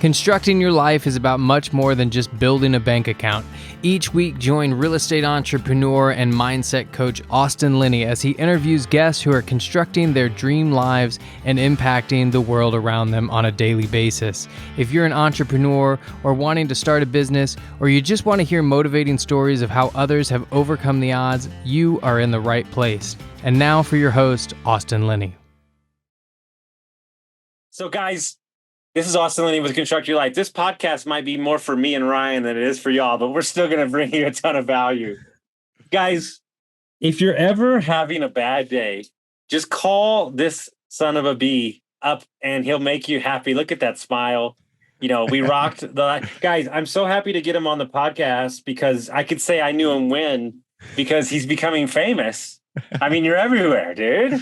Constructing your life is about much more than just building a bank account. Each week, join real estate entrepreneur and mindset coach Austin Linney as he interviews guests who are constructing their dream lives and impacting the world around them on a daily basis. If you're an entrepreneur or wanting to start a business, or you just want to hear motivating stories of how others have overcome the odds, you are in the right place. And now for your host, Austin Linney. So guys, this is Austin Linney with Construct Your Life. This podcast might be more for me and Ryan than it is for y'all, but we're still going to bring you a ton of value. Guys, if you're ever having a bad day, just call this son of a bee up and he'll make you happy. Look at that smile. You know, we rocked the guys. I'm so happy to get him on the podcast because I could say I knew him when, because he's becoming famous. I mean, you're everywhere, dude.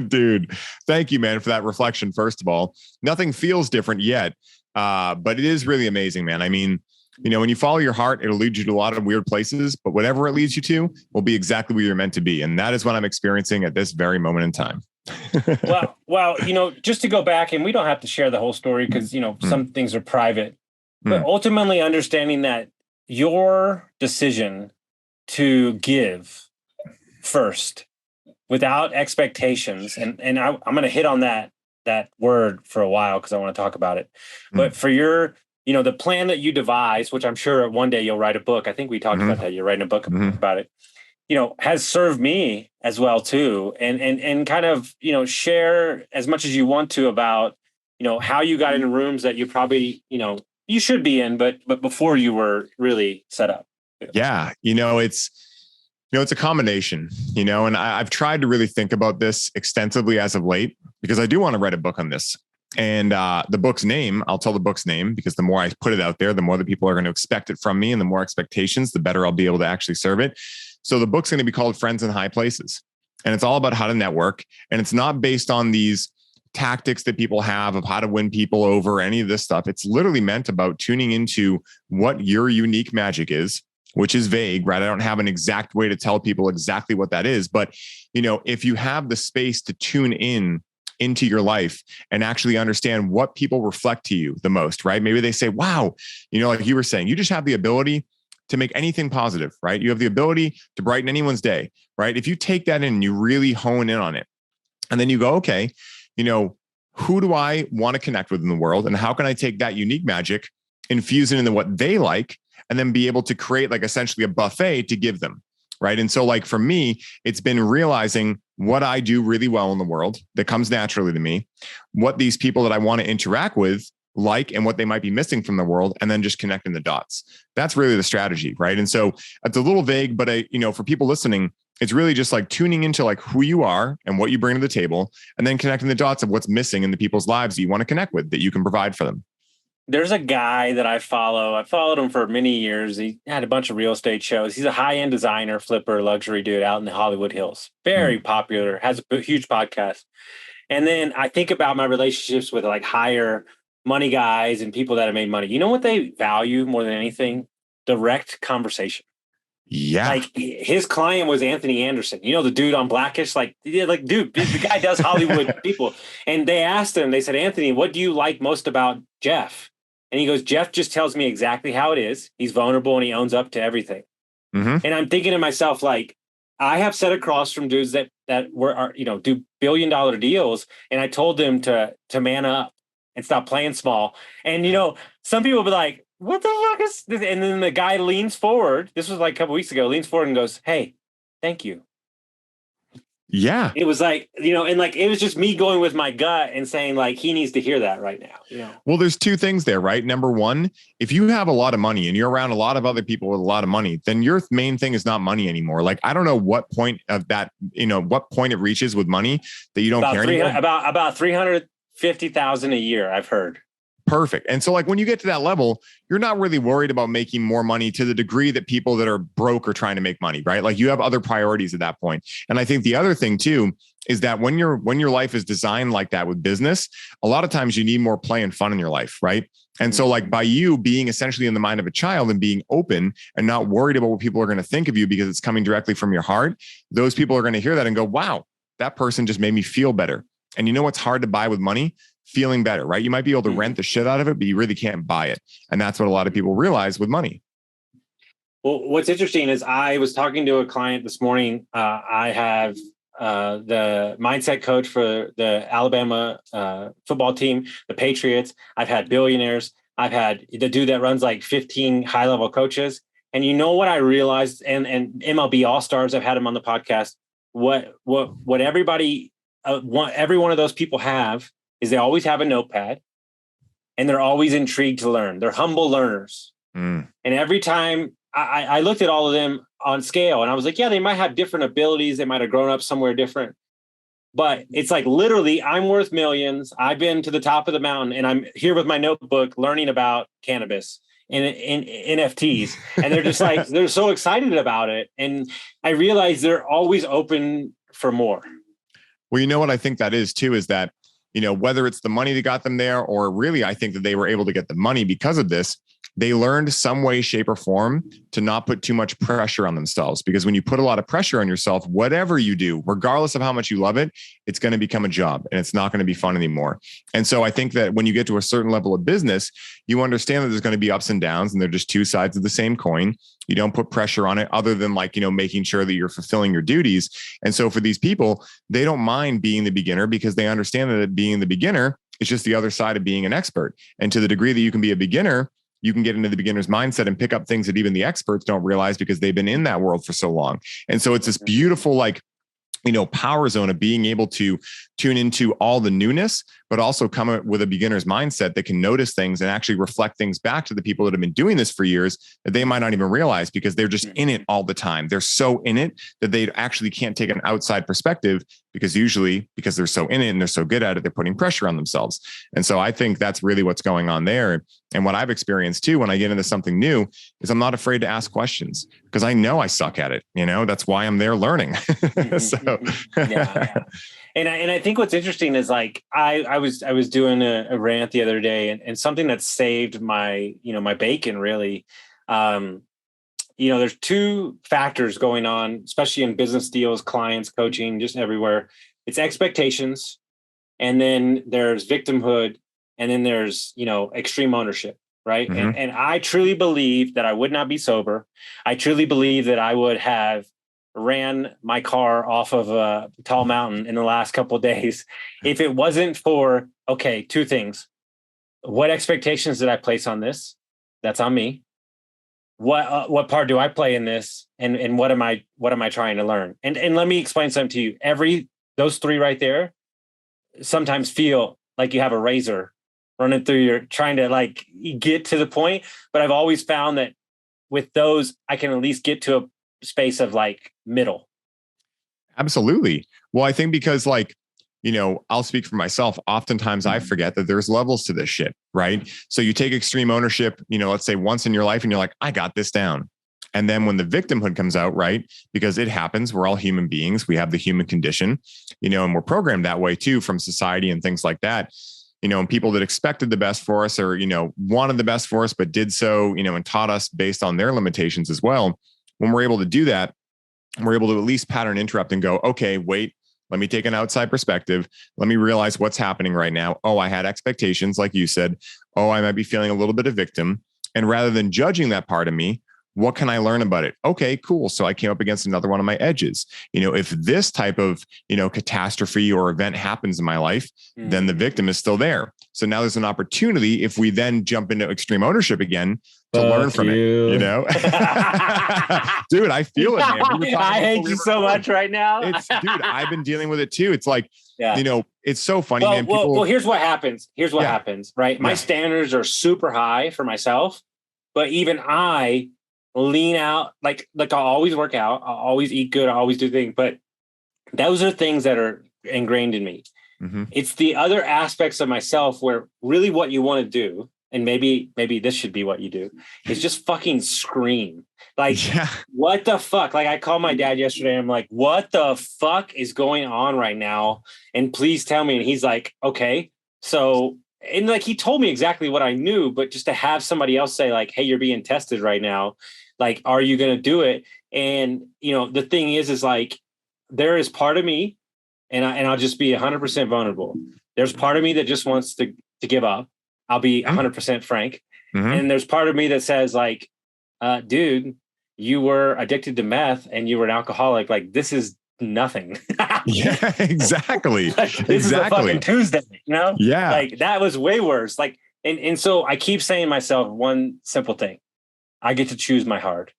Dude, thank you, man, for that reflection. First of all, nothing feels different yet, but it is really amazing, man. I mean, you know, when you follow your heart, it'll lead you to a lot of weird places, but whatever it leads you to will be exactly where you're meant to be. And that is what I'm experiencing at this very moment in time. well, you know, just to go back, and we don't have to share the whole story because, you know, some things are private, but ultimately understanding that your decision to give first without expectations, and I'm going to hit on that word for a while because I want to talk about it. But for your, you know, the plan that you devise, which I'm sure one day you'll write a book. I think we talked about that. You're writing a book about it, you know, has served me as well too. And kind of, you know, share as much as you want to about, you know, how you got into rooms that you probably, you know, you should be in, but before you were really set up. Yeah. It's a combination, you know, and I've tried to really think about this extensively as of late, because I do want to write a book on this. And the book's name, I'll tell the book's name, because the more I put it out there, the more the people are going to expect it from me, and the more expectations, the better I'll be able to actually serve it. So the book's going to be called Friends in High Places. And it's all about how to network. And it's not based on these tactics that people have of how to win people over, any of this stuff. It's literally meant about tuning into what your unique magic is, which is vague, right? I don't have an exact way to tell people exactly what that is. But, you know, if you have the space to tune into your life and actually understand what people reflect to you the most, right? Maybe they say, wow, you know, like you were saying, you just have the ability to make anything positive, right? You have the ability to brighten anyone's day, right? If you take that in and you really hone in on it, and then you go, okay, you know, who do I want to connect with in the world? And how can I take that unique magic, infuse it into what they like, and then be able to create like essentially a buffet to give them, right? And so like for me, it's been realizing what I do really well in the world that comes naturally to me, what these people that I want to interact with like, and what they might be missing from the world, and then just connecting the dots. That's really the strategy, right? And so it's a little vague, but you know, for people listening, it's really just like tuning into like who you are and what you bring to the table, and then connecting the dots of what's missing in the people's lives that you want to connect with, that you can provide for them. There's a guy that I follow. I followed him for many years. He had a bunch of real estate shows. He's a high-end designer, flipper, luxury dude out in the Hollywood Hills. Very popular, has a huge podcast. And then I think about my relationships with like higher money guys and people that have made money. You know what they value more than anything? Direct conversation. Yeah. Like his client was Anthony Anderson, you know, the dude on Blackish, like, yeah, like, dude, the guy does Hollywood people. And they asked him, they said, Anthony, what do you like most about Jeff? And he goes, Jeff just tells me exactly how it is. He's vulnerable and he owns up to everything. And I'm thinking to myself, like, I have sat across from dudes that were, you know, do $1 billion deals. And I told them to man up and stop playing small. And, you know, some people will be like, what the fuck is this? And then the guy leans forward. This was like a couple weeks ago, leans forward and goes, hey, thank you. Yeah. It was like, you know, and like, it was just me going with my gut and saying like, he needs to hear that right now. You know? Well, there's two things there, right? Number one, if you have a lot of money and you're around a lot of other people with a lot of money, then your main thing is not money anymore. Like, I don't know what point of that, you know, what point it reaches with money that you don't care anymore. About 350,000 a year, I've heard. Perfect. And so like when you get to that level, you're not really worried about making more money to the degree that people that are broke are trying to make money, right? Like you have other priorities at that point. And I think the other thing too is that when your life is designed like that with business, a lot of times you need more play and fun in your life, right? And so like by you being essentially in the mind of a child and being open and not worried about what people are going to think of you because it's coming directly from your heart, those people are going to hear that and go, wow, that person just made me feel better. And you know what's hard to buy with money? feeling better, right? You might be able to rent the shit out of it, but you really can't buy it. And that's what a lot of people realize with money. Well, what's interesting is I was talking to a client this morning. I have the mindset coach for the Alabama football team, the Patriots. I've had billionaires. I've had the dude that runs like 15 high-level coaches. And you know what I realized, and MLB All-Stars, I've had them on the podcast. What everybody, every one of those people have is they always have a notepad, and they're always intrigued to learn. They're humble learners. And every time I looked at all of them on scale, and I was like, yeah, they might have different abilities. They might have grown up somewhere different. But it's like, literally, I'm worth millions. I've been to the top of the mountain, and I'm here with my notebook learning about cannabis and NFTs. And they're just like, they're so excited about it. And I realize they're always open for more. Well, you know what I think that is too, is that, you know, whether it's the money that got them there, or really, I think that they were able to get the money because of this. They learned some way, shape, or form to not put too much pressure on themselves. Because when you put a lot of pressure on yourself, whatever you do, regardless of how much you love it, it's going to become a job and it's not going to be fun anymore. And so I think that when you get to a certain level of business, you understand that there's going to be ups and downs, and they're just two sides of the same coin. You don't put pressure on it other than, like, you know, making sure that you're fulfilling your duties. And so for these people, they don't mind being the beginner because they understand that being the beginner is just the other side of being an expert. And to the degree that you can be a beginner, you can get into the beginner's mindset and pick up things that even the experts don't realize because they've been in that world for so long. And so it's this beautiful, like, you know, power zone of being able to tune into all the newness, but also come up with a beginner's mindset that can notice things and actually reflect things back to the people that have been doing this for years that they might not even realize because they're just in it all the time. They're so in it that they actually can't take an outside perspective because they're so in it and they're so good at it, they're putting pressure on themselves. And so I think that's really what's going on there. And what I've experienced too, when I get into something new, is I'm not afraid to ask questions because I know I suck at it. You know, that's why I'm there learning. So yeah. And I think what's interesting is, like, I was doing a rant the other day, and something that saved my bacon really. There's two factors going on, especially in business deals, clients, coaching, just everywhere. It's expectations, and then there's victimhood, and then there's, extreme ownership, right? Mm-hmm. And I truly believe that I would not be sober. I truly believe that I would have ran my car off of a tall mountain in the last couple of days if it wasn't for, two things. What expectations did I place on this? That's on me. What part do I play in this? And what am I trying to learn? And let me explain something to you. Those three right there sometimes feel like you have a razor running through your, trying to, like, get to the point. But I've always found that with those, I can at least get to a space of, like, middle. Absolutely. Well, I think because, like, I'll speak for myself. Oftentimes I forget that there's levels to this shit, right? So you take extreme ownership, let's say once in your life, and you're like, I got this down. And then when the victimhood comes out, right? Because it happens, we're all human beings. We have the human condition, and we're programmed that way too from society and things like that. And people that expected the best for us, or, wanted the best for us, but did so, and taught us based on their limitations as well. When we're able to do that, we're able to at least pattern interrupt and go, okay, wait, let me take an outside perspective. Let me realize what's happening right now. Oh, I had expectations, like you said. Oh, I might be feeling a little bit of victim. And rather than judging that part of me, what can I learn about it? Okay, cool. So I came up against another one of my edges. If this type of, catastrophe or event happens in my life, then the victim is still there. So now there's an opportunity, if we then jump into extreme ownership again, to learn from it, Dude, I feel it, man. I hate you so much right now. Dude, I've been dealing with it too. It's like, it's so funny, man. Well, here's what happens. Happens, right? My standards are super high for myself, but even I lean out, like I'll always work out. I'll always eat good. I'll always do things, but those are things that are ingrained in me. Mm-hmm. It's the other aspects of myself where really what you want to do, and maybe this should be what you do, is just fucking scream. Like, What the fuck? Like, I called my dad yesterday. And I'm like, what the fuck is going on right now? And please tell me. And he's like, okay. So, and like, he told me exactly what I knew, but just to have somebody else say, like, hey, you're being tested right now. Like, are you going to do it? And, the thing is like, there is part of me, and I'll just be 100% vulnerable. There's part of me that just wants to give up. I'll be 100% frank. And there's part of me that says like, dude, you were addicted to meth and you were an alcoholic. Like, this is nothing. Yeah, exactly. This is a fucking Tuesday, you know? Yeah. Like, that was way worse. Like, and so I keep saying to myself one simple thing. I get to choose my heart.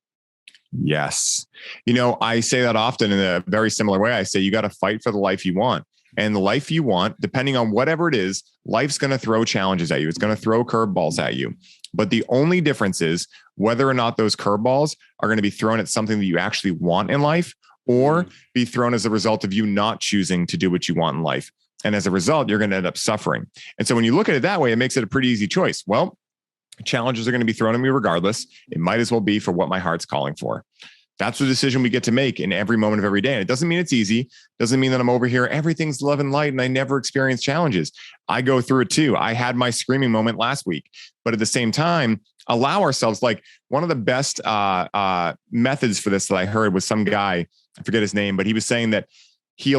Yes. You know, I say that often in a very similar way. I say, you got to fight for the life you want. And the life you want, depending on whatever it is, life's going to throw challenges at you. It's going to throw curveballs at you. But the only difference is whether or not those curveballs are going to be thrown at something that you actually want in life, or be thrown as a result of you not choosing to do what you want in life. And as a result, you're going to end up suffering. And so when you look at it that way, it makes it a pretty easy choice. Well, challenges are going to be thrown at me regardless. It might as well be for what my heart's calling for. That's the decision we get to make in every moment of every day. And it doesn't mean it's easy. Doesn't mean that I'm over here, everything's love and light and I never experience challenges. I go through it too. I had my screaming moment last week, but at the same time, allow ourselves, like one of the best methods for this that I heard was some guy, I forget his name, but he was saying that he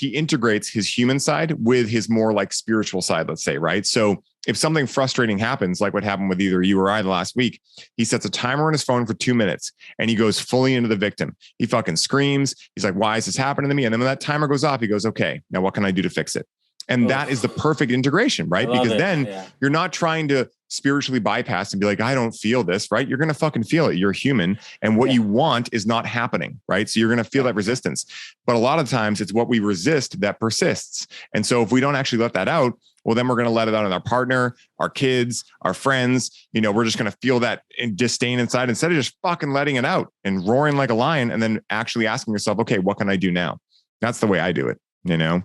integrates his human side with his more like spiritual side, let's say, right? So if something frustrating happens, like what happened with either you or I last week, he sets a timer on his phone for 2 minutes and he goes fully into the victim. He fucking screams. He's like, why is this happening to me? And then when that timer goes off, he goes, okay, now what can I do to fix it? And that is the perfect integration, right? Because then you're not trying to spiritually bypass and be like, I don't feel this, right? You're going to fucking feel it. You're human. And what you want is not happening, right? So you're going to feel that resistance. But a lot of times it's what we resist that persists. And so if we don't actually let that out, well, then we're going to let it out on our partner, our kids, our friends. You know, we're just going to feel that disdain inside instead of just fucking letting it out and roaring like a lion and then actually asking yourself, okay, what can I do now? That's the way I do it, you know?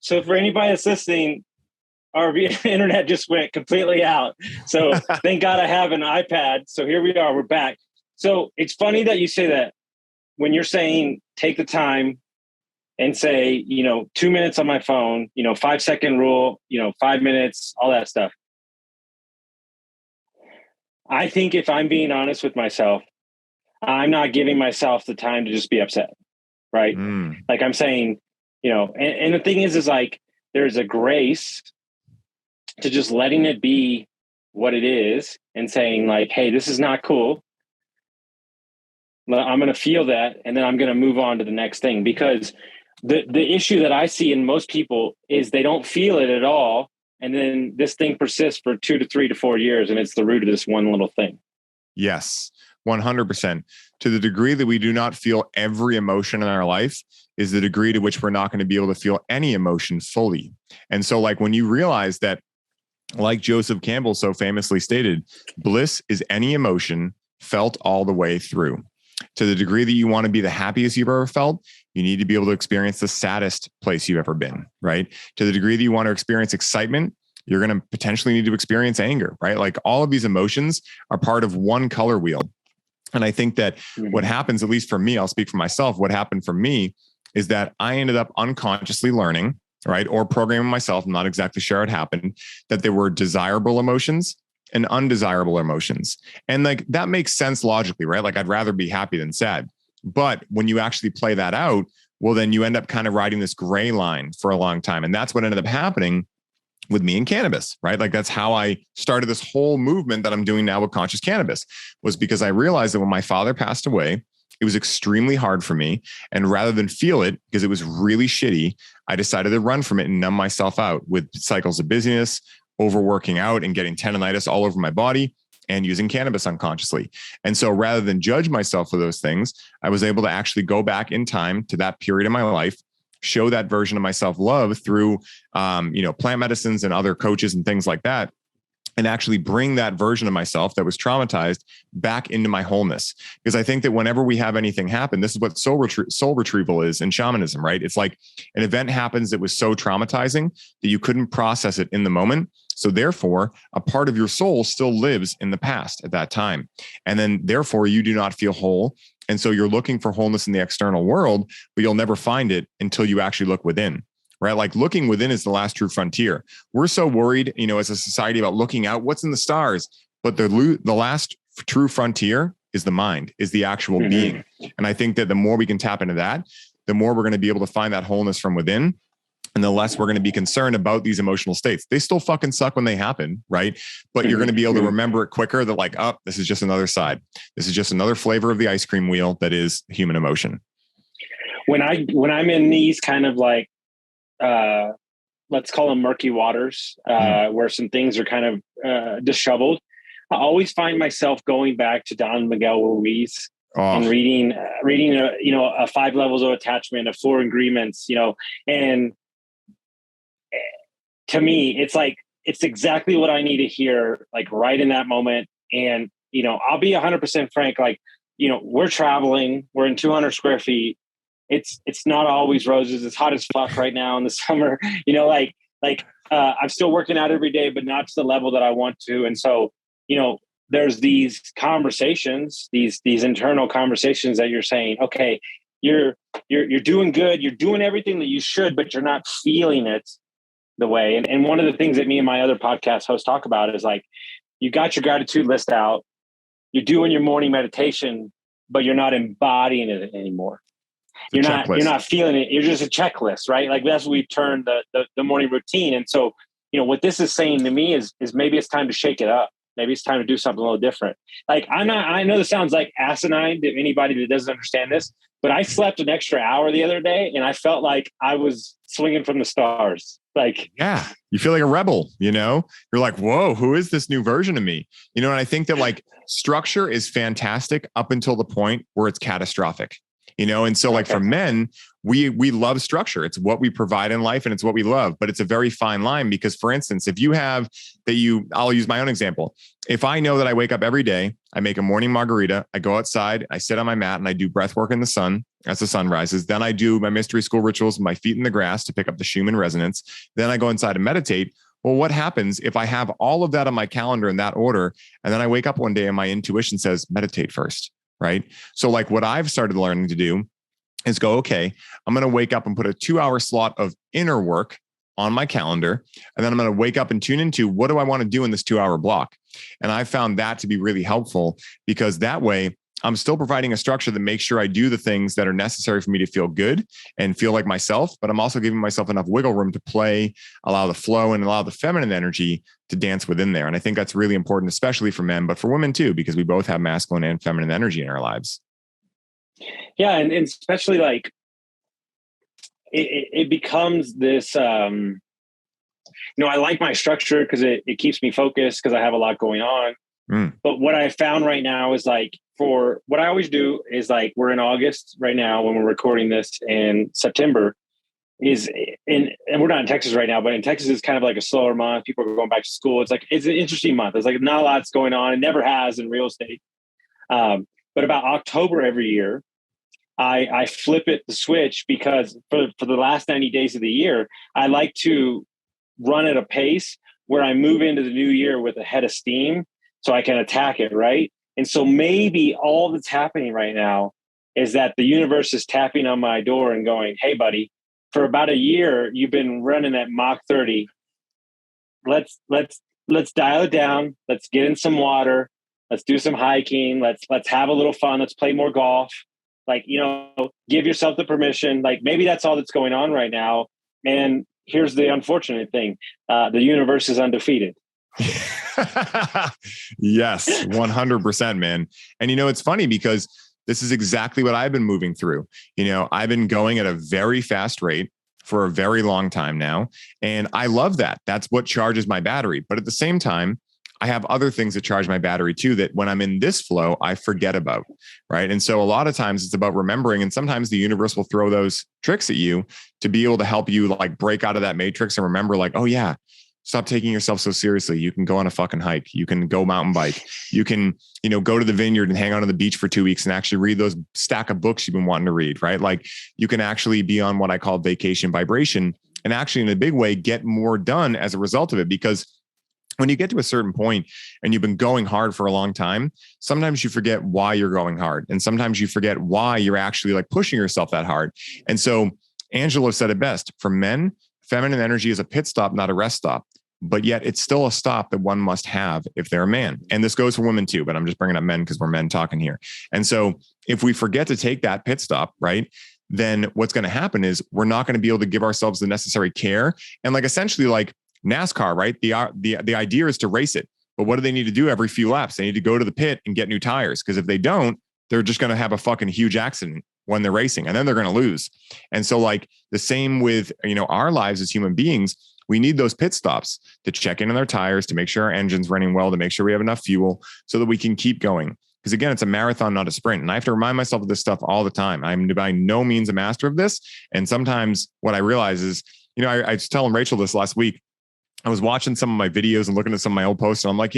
So for anybody that's listening, our internet just went completely out. So thank God I have an iPad. So here we are, we're back. So it's funny that you say that when you're saying take the time and say, 2 minutes on my phone, 5-second rule, 5 minutes, all that stuff. I think if I'm being honest with myself, I'm not giving myself the time to just be upset. Right. Like I'm saying, and the thing is like, there's a grace to just letting it be what it is and saying like, hey, this is not cool. I'm going to feel that. And then I'm going to move on to the next thing, because the issue that I see in most people is they don't feel it at all. And then this thing persists for 2 to 3 to 4 years. And it's the root of this one little thing. Yes, 100%. To the degree that we do not feel every emotion in our life is the degree to which we're not going to be able to feel any emotion fully. And so like when you realize that, like Joseph Campbell so famously stated, bliss is any emotion felt all the way through. To the degree that you want to be the happiest you've ever felt, you need to be able to experience the saddest place you've ever been, right? To the degree that you want to experience excitement, you're going to potentially need to experience anger, right? Like all of these emotions are part of one color wheel. And I think that what happens, at least for me, I'll speak for myself, what happened for me is that I ended up unconsciously learning, right? Or programming myself, I'm not exactly sure how it happened, that there were desirable emotions and undesirable emotions. And like, that makes sense logically, right? Like I'd rather be happy than sad. But when you actually play that out, well, then you end up kind of riding this gray line for a long time. And that's what ended up happening with me and cannabis, right? Like that's how I started this whole movement that I'm doing now with Conscious Cannabis, was because I realized that when my father passed away, it was extremely hard for me. And rather than feel it, because it was really shitty, I decided to run from it and numb myself out with cycles of busyness, overworking out and getting tendonitis all over my body and using cannabis unconsciously. And so rather than judge myself for those things, I was able to actually go back in time to that period of my life, show that version of myself love through, plant medicines and other coaches and things like that, and actually bring that version of myself that was traumatized back into my wholeness. Because I think that whenever we have anything happen, this is what soul retrieval is in shamanism, right? It's like an event happens that was so traumatizing that you couldn't process it in the moment. So therefore, a part of your soul still lives in the past at that time. And then therefore, you do not feel whole. And so you're looking for wholeness in the external world, but you'll never find it until you actually look within. Right? Like looking within is the last true frontier. We're so worried, as a society about looking out, what's in the stars, but the last true frontier is the mind, is the actual being. And I think that the more we can tap into that, the more we're going to be able to find that wholeness from within. and the less we're going to be concerned about these emotional states. They still fucking suck when they happen, right? But you're going to be able to remember it quicker that like, oh, this is just another side. This is just another flavor of the ice cream wheel that is human emotion. When I'm in these kind of like, let's call them murky waters, where some things are kind of disheveled, I always find myself going back to Don Miguel Ruiz and reading, 5 levels of attachment, of 4 agreements, and to me, it's like, it's exactly what I need to hear, like right in that moment. And, I'll be 100% frank, like, we're traveling, we're in 200 square feet. It's not always roses. It's hot as fuck right now in the summer, I'm still working out every day, but not to the level that I want to. And so, there's these conversations, these internal conversations that you're saying, okay, you're doing good. You're doing everything that you should, but you're not feeling it the way. And one of the things that me and my other podcast hosts talk about is like, you got your gratitude list out, you're doing your morning meditation, but you're not embodying it anymore. You're not feeling it. You're just a checklist, right? Like that's what we turned the morning routine. And so, what this is saying to me is maybe it's time to shake it up. Maybe it's time to do something a little different. Like I know this sounds like asinine to anybody that doesn't understand this, but I slept an extra hour the other day and I felt like I was swinging from the stars. Like, yeah, you feel like a rebel, you're like, whoa, who is this new version of me? And I think that like structure is fantastic up until the point where it's catastrophic. And so like for men, we love structure. It's what we provide in life and it's what we love, but it's a very fine line because for instance, if you have I'll use my own example. If I know that I wake up every day, I make a morning margarita, I go outside, I sit on my mat and I do breath work in the sun as the sun rises. Then I do my mystery school rituals with my feet in the grass to pick up the Schumann resonance. Then I go inside and meditate. Well, what happens if I have all of that on my calendar in that order? And then I wake up one day and my intuition says, meditate first. Right. So like what I've started learning to do is go, okay, I'm going to wake up and put a 2-hour slot of inner work on my calendar. And then I'm going to wake up and tune into what do I want to do in this 2-hour block? And I found that to be really helpful because that way I'm still providing a structure that makes sure I do the things that are necessary for me to feel good and feel like myself, but I'm also giving myself enough wiggle room to play, allow the flow and allow the feminine energy to dance within there. And I think that's really important, especially for men, but for women too, because we both have masculine and feminine energy in our lives. Yeah. And especially like it becomes this, I like my structure because it keeps me focused because I have a lot going on. But what I found right now is like, for what I always do is like, we're in August right now when we're recording this, and September and we're not in Texas right now, but in Texas it's kind of like a slower month. People are going back to school. It's an interesting month. It's like not a lot's going on. It never has in real estate. But about October every year, I flip the switch because for the last 90 days of the year, I like to run at a pace where I move into the new year with a head of steam so I can attack it, right? And so maybe all that's happening right now is that the universe is tapping on my door and going, hey, buddy, for about a year, you've been running at Mach 30. Let's dial it down. Let's get in some water. Let's do some hiking. Let's have a little fun. Let's play more golf. Like, give yourself the permission. Like maybe that's all that's going on right now. And here's the unfortunate thing. The universe is undefeated. Yes, 100%, man. And it's funny because this is exactly what I've been moving through. I've been going at a very fast rate for a very long time now. And I love that. That's what charges my battery. But at the same time, I have other things that charge my battery too, that when I'm in this flow, I forget about. Right. And so a lot of times it's about remembering, and sometimes the universe will throw those tricks at you to be able to help you like break out of that matrix and remember like, oh yeah, stop taking yourself so seriously. You can go on a fucking hike. You can go mountain bike. You can, go to the vineyard and hang out on the beach for 2 weeks and actually read those stack of books you've been wanting to read, right? Like you can actually be on what I call vacation vibration and actually in a big way, get more done as a result of it. Because when you get to a certain point and you've been going hard for a long time, sometimes you forget why you're going hard. And sometimes you forget why you're actually like pushing yourself that hard. And so Angelo said it best. For men, feminine energy is a pit stop, not a rest stop. But yet it's still a stop that one must have if they're a man. And this goes for women too, but I'm just bringing up men because we're men talking here. And so if we forget to take that pit stop, right, then what's going to happen is we're not going to be able to give ourselves the necessary care. And like essentially like NASCAR, right? The idea is to race it. But what do they need to do every few laps? They need to go to the pit and get new tires. Because if they don't, they're just going to have a fucking huge accident when they're racing, and then they're going to lose. And so like the same with, our lives as human beings, we need those pit stops to check in on their tires, to make sure our engine's running well, to make sure we have enough fuel so that we can keep going. Because again, it's a marathon, not a sprint. And I have to remind myself of this stuff all the time. I'm by no means a master of this. And sometimes what I realize is, I was telling Rachel this last week. I was watching some of my videos and looking at some of my old posts, and I'm like,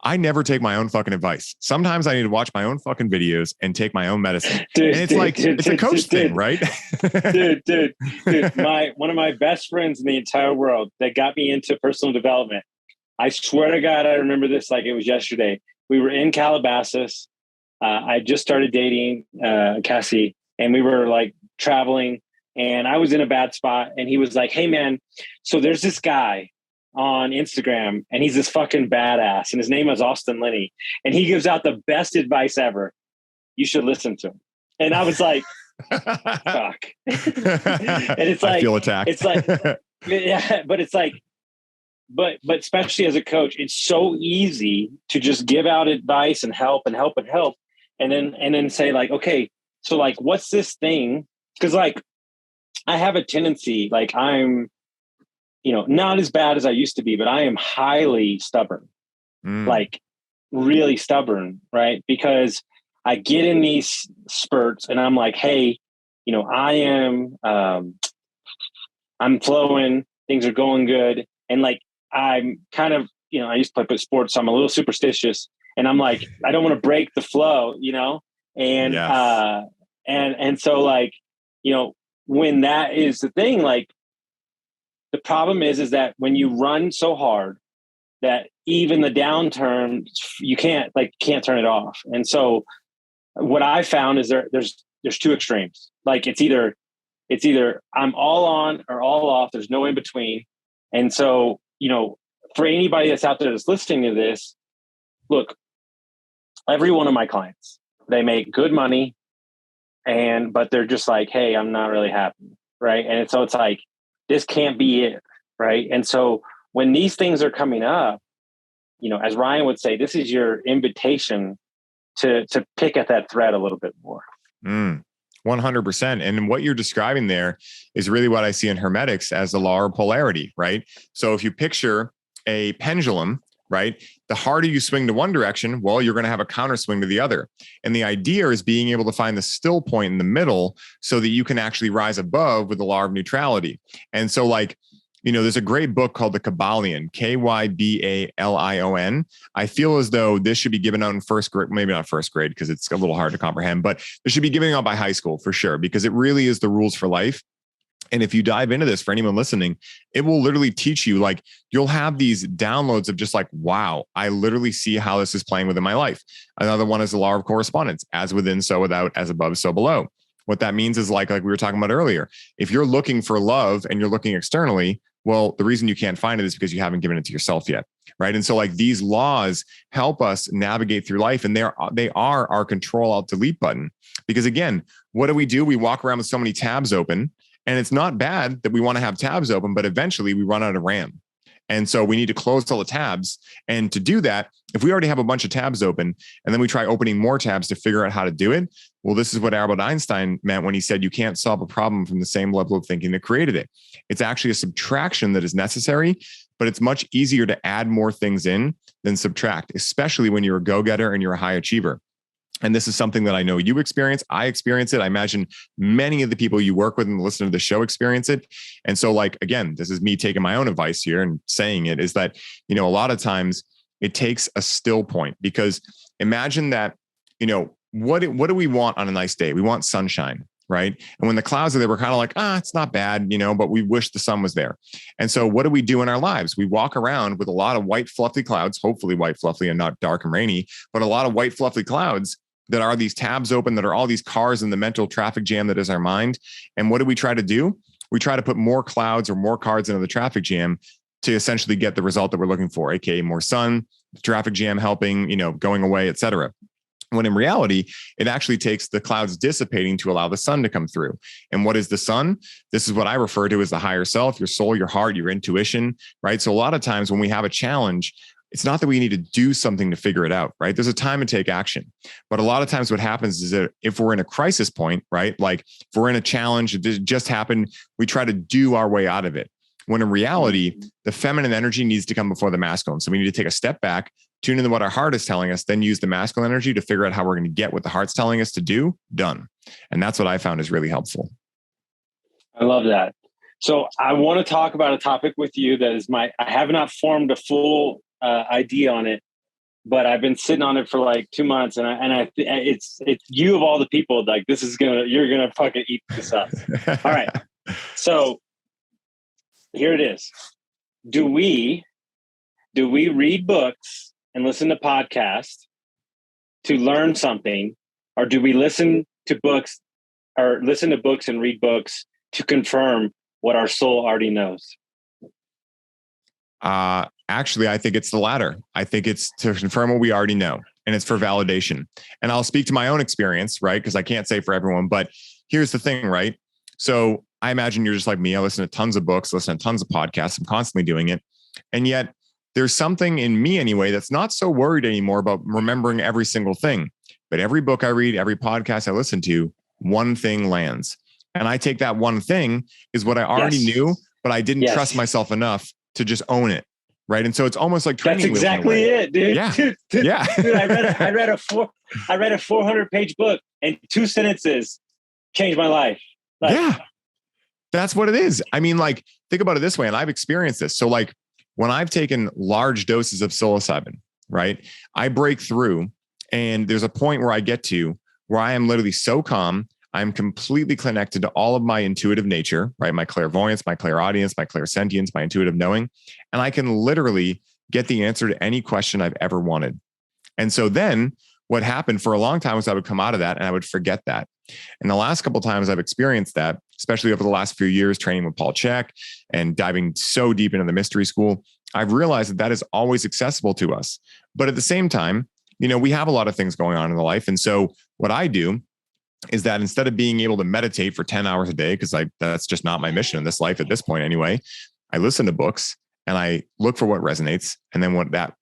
I never take my own fucking advice. Sometimes I need to watch my own fucking videos and take my own medicine. And it's it's a coach thing, right? Dude. One of my best friends in the entire world that got me into personal development. I swear to God, I remember this like it was yesterday. We were in Calabasas. I just started dating Cassie, and we were like traveling, and I was in a bad spot. And he was like, "Hey man, so there's this guy on Instagram, and he's this fucking badass, and his name is Austin Linney, and he gives out the best advice ever. You should listen to him." And I was like, fuck. And it's like, I feel attacked. It's like, yeah, but it's like, but especially as a coach, it's so easy to just give out advice and help and help and help. And then say like, okay, so like, what's this thing? Cause like, I have a tendency, like I'm, not as bad as I used to be, but I am highly stubborn, like really stubborn, right? Because I get in these spurts and I'm like, hey, I'm flowing, things are going good. And like, I'm kind of, I used to play sports, so I'm a little superstitious, and I'm like, I don't want to break the flow, and, yes. And so like, when that is the thing, like, the problem is that when you run so hard that even the downturn, you can't turn it off. And so what I found is there's two extremes. Like it's either I'm all on or all off. There's no in between. And so, for anybody that's out there that's listening to this, look, every one of my clients, they make good money, but they're just like, hey, I'm not really happy. Right. And so it's like, this can't be it, right? And so when these things are coming up, as Ryan would say, this is your invitation to pick at that thread a little bit more. 100%. And what you're describing there is really what I see in hermetics as the law of polarity, right? So if you picture a pendulum, right, the harder you swing to one direction, well, you're going to have a counter swing to the other. And the idea is being able to find the still point in the middle so that you can actually rise above with the law of neutrality. And so like, there's a great book called The Kybalion, Kybalion. I feel as though this should be given out in first grade, maybe not first grade because it's a little hard to comprehend, but it should be given out by high school for sure, because it really is the rules for life. And if you dive into this, for anyone listening, it will literally teach you, like, you'll have these downloads of just like, wow, I literally see how this is playing within my life. Another one is the law of correspondence, as within, so without, as above, so below. What that means is like we were talking about earlier, if you're looking for love and you're looking externally, well, the reason you can't find it is because you haven't given it to yourself yet. Right. And so like these laws help us navigate through life, and they are our control alt delete button. Because again, what do? We walk around with so many tabs open, and it's not bad that we want to have tabs open, but eventually we run out of RAM. And so we need to close all the tabs. And to do that, if we already have a bunch of tabs open and then we try opening more tabs to figure out how to do it, well, this is what Albert Einstein meant when he said you can't solve a problem from the same level of thinking that created it. It's actually a subtraction that is necessary, but it's much easier to add more things in than subtract, especially when you're a go-getter and you're a high achiever. And this is something that I know you experience. I experience it. I imagine many of the people you work with and listen to the show experience it. And so like, again, this is me taking my own advice here and saying it, is that, a lot of times it takes a still point, because imagine that, what do we want on a nice day? We want sunshine, right? And when the clouds are there, we're kind of like, it's not bad, but we wish the sun was there. And so what do we do in our lives? We walk around with a lot of white, fluffy clouds, hopefully white, fluffy and not dark and rainy, but a lot of white, fluffy clouds that are these tabs open, that are all these cars in the mental traffic jam that is our mind. And what do we try to do? We try to put more clouds or more cars into the traffic jam to essentially get the result that we're looking for, aka more sun, the traffic jam helping, going away, et cetera. When in reality, it actually takes the clouds dissipating to allow the sun to come through. And what is the sun? This is what I refer to as the higher self, your soul, your heart, your intuition, right? So a lot of times when we have a challenge, it's not that we need to do something to figure it out, right? There's a time to take action. But a lot of times what happens is that if we're in a crisis point, right? Like if we're in a challenge, it just happened, we try to do our way out of it. When in reality, the feminine energy needs to come before the masculine. So we need to take a step back, tune into what our heart is telling us, then use the masculine energy to figure out how we're going to get what the heart's telling us to do done. And that's what I found is really helpful. I love that. So I want to talk about a topic with you that is I have not formed a full idea on it, but I've been sitting on it for like 2 months, and it's you of all the people, like you're gonna fucking eat this up. All right. So here it is. Do we read books and listen to podcasts to learn something, or do we listen to books and read books to confirm what our soul already knows? Actually, I think it's the latter. I think it's to confirm what we already know, and it's for validation. And I'll speak to my own experience, right? Because I can't say for everyone, but here's the thing, right? So I imagine you're just like me. I listen to tons of books, listen to tons of podcasts. I'm constantly doing it. And yet there's something in me anyway that's not so worried anymore about remembering every single thing. But every book I read, every podcast I listen to, one thing lands. And I take that one thing is what I already knew, but I didn't trust myself enough to just own it. Right. And so it's almost like training. That's exactly it, dude. Yeah. Dude, I read a 400-page book, and 2 sentences changed my life. Yeah. That's what it is. I mean, like, think about it this way. And I've experienced this. So like when I've taken large doses of psilocybin, right, I break through, and there's a point where I get to where I am literally so calm. I'm completely connected to all of my intuitive nature, right? My clairvoyance, my clairaudience, my clairsentience, my intuitive knowing. And I can literally get the answer to any question I've ever wanted. And so then what happened for a long time was I would come out of that and I would forget that. And the last couple of times I've experienced that, especially over the last few years, training with Paul Chek and diving so deep into the mystery school, I've realized that that is always accessible to us. But at the same time, you know, we have a lot of things going on in the life. And so what I do is that instead of being able to meditate for 10 hours a day, because that's just not my mission in this life at this point anyway, I listen to books and I look for what resonates. And then when that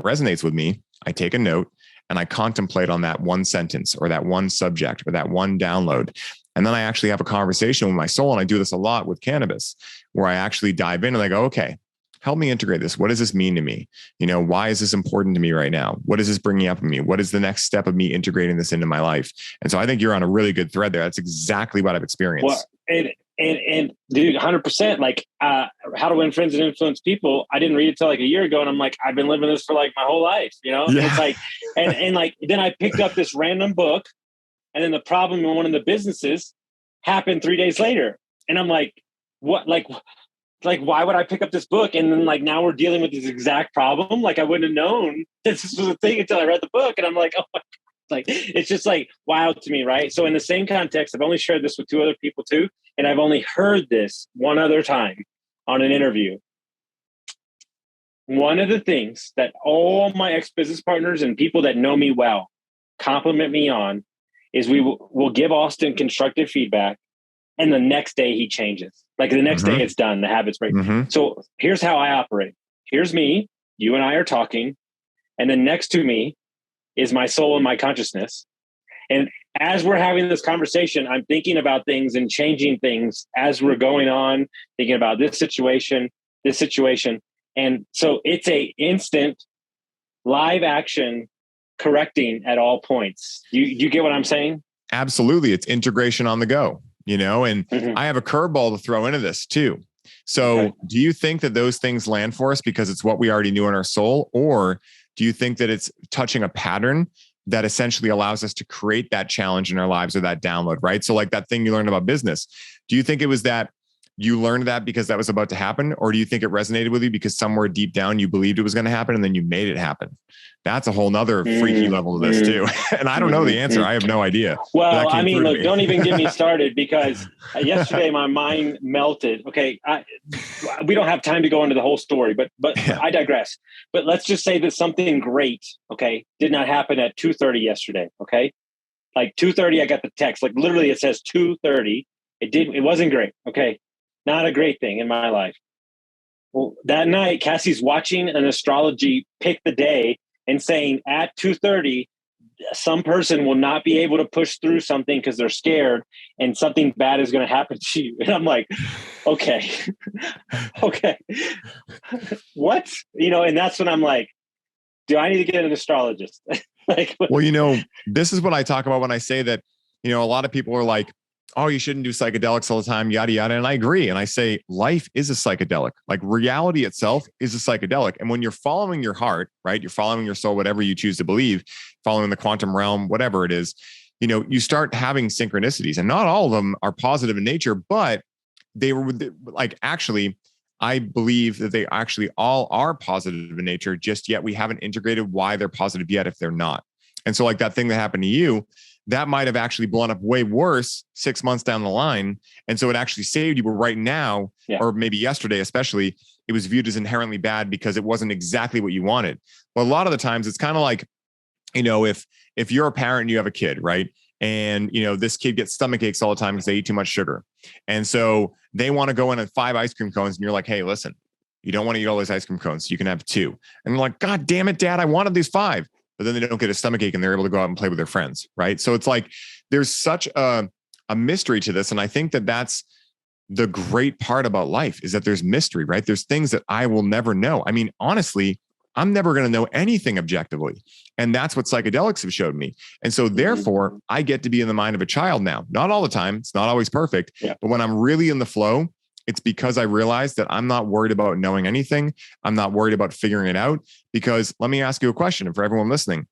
resonates with me, I take a note and I contemplate on that one sentence or that one subject or that one download. And then I actually have a conversation with my soul. And I do this a lot with cannabis, where I actually dive in and I go, okay, help me integrate this. What does this mean to me? You know, why is this important to me right now? What is this bringing up in me? What is the next step of me integrating this into my life? And so I think you're on a really good thread there. That's exactly what I've experienced. Well, and dude, 100%, like How to Win Friends and Influence People. I didn't read it till like a year ago. And I'm like, I've been living this for like my whole life, you know? Yeah. And it's like, and like, then I picked up this random book, and then the problem in one of the businesses happened 3 days later. And I'm like, what? Like, why would I pick up this book? And then like, now we're dealing with this exact problem. Like I wouldn't have known this was a thing until I read the book. And I'm like, oh my God. Like, it's just like wild to me. Right. So in the same context, I've only shared this with 2 other people too. And I've only heard this one other time on an interview. One of the things that all my ex-business partners and people that know me well compliment me on is we'll give Austin constructive feedback, and the next day he changes. Like the next day it's done, the habits break. So here's how I operate. Here's me, you and I are talking, and then next to me is my soul and my consciousness. And as we're having this conversation, I'm thinking about things and changing things as we're going on, thinking about this situation. And so it's a instant live action correcting at all points. You get what I'm saying? Absolutely. It's integration on the go, you know, and I have a curveball to throw into this too. So do you think that those things land for us because it's what we already knew in our soul? Or do you think that it's touching a pattern that essentially allows us to create that challenge in our lives or that download, right? So like that thing you learned about business, do you think it was that you learned that because that was about to happen? Or do you think it resonated with you because somewhere deep down you believed it was going to happen and then you made it happen? That's a whole nother freaky level of this too. And I don't know the answer. I have no idea. Well, I mean, look, don't even get me started because yesterday my mind melted. Okay. We don't have time to go into the whole story, but yeah. I digress. But let's just say that something great, okay, did not happen at 2:30 yesterday. Okay. Like 2:30, I got the text. Like literally it says 2:30. It wasn't great. Okay. Not a great thing in my life. Well, that night, Cassie's watching an astrology pick the day and saying at 2:30, some person will not be able to push through something because they're scared and something bad is going to happen to you. And I'm like, okay, okay. What? And that's when I'm like, do I need to get an astrologist? Well, this is what I talk about when I say that, a lot of people are like, oh, you shouldn't do psychedelics all the time, yada, yada. And I agree. And I say life is a psychedelic. Like reality itself is a psychedelic. And when you're following your heart, right? You're following your soul, whatever you choose to believe, following the quantum realm, whatever it is, you start having synchronicities, and not all of them are positive in nature, but they were like, actually, I believe that they actually all are positive in nature, just yet we haven't integrated why they're positive yet if they're not. And so like that thing that happened to you, that might have actually blown up way worse 6 months down the line. And so it actually saved you. But right now, or maybe yesterday, especially, it was viewed as inherently bad because it wasn't exactly what you wanted. But a lot of the times it's kind of like, if you're a parent and you have a kid, right? And, this kid gets stomach aches all the time because they eat too much sugar. And so they want to go in at 5 ice cream cones and you're like, hey, listen, you don't want to eat all those ice cream cones. So you can have 2. And they're like, God damn it, Dad, I wanted these 5. But then they don't get a stomach ache and they're able to go out and play with their friends. Right. So it's like, there's such a mystery to this. And I think that that's the great part about life, is that there's mystery, right? There's things that I will never know. I mean, honestly, I'm never going to know anything objectively. And that's what psychedelics have showed me. And so therefore I get to be in the mind of a child now, not all the time. It's not always perfect, but when I'm really in the flow, it's because I realized that I'm not worried about knowing anything. I'm not worried about figuring it out. Because let me ask you a question, and for everyone listening,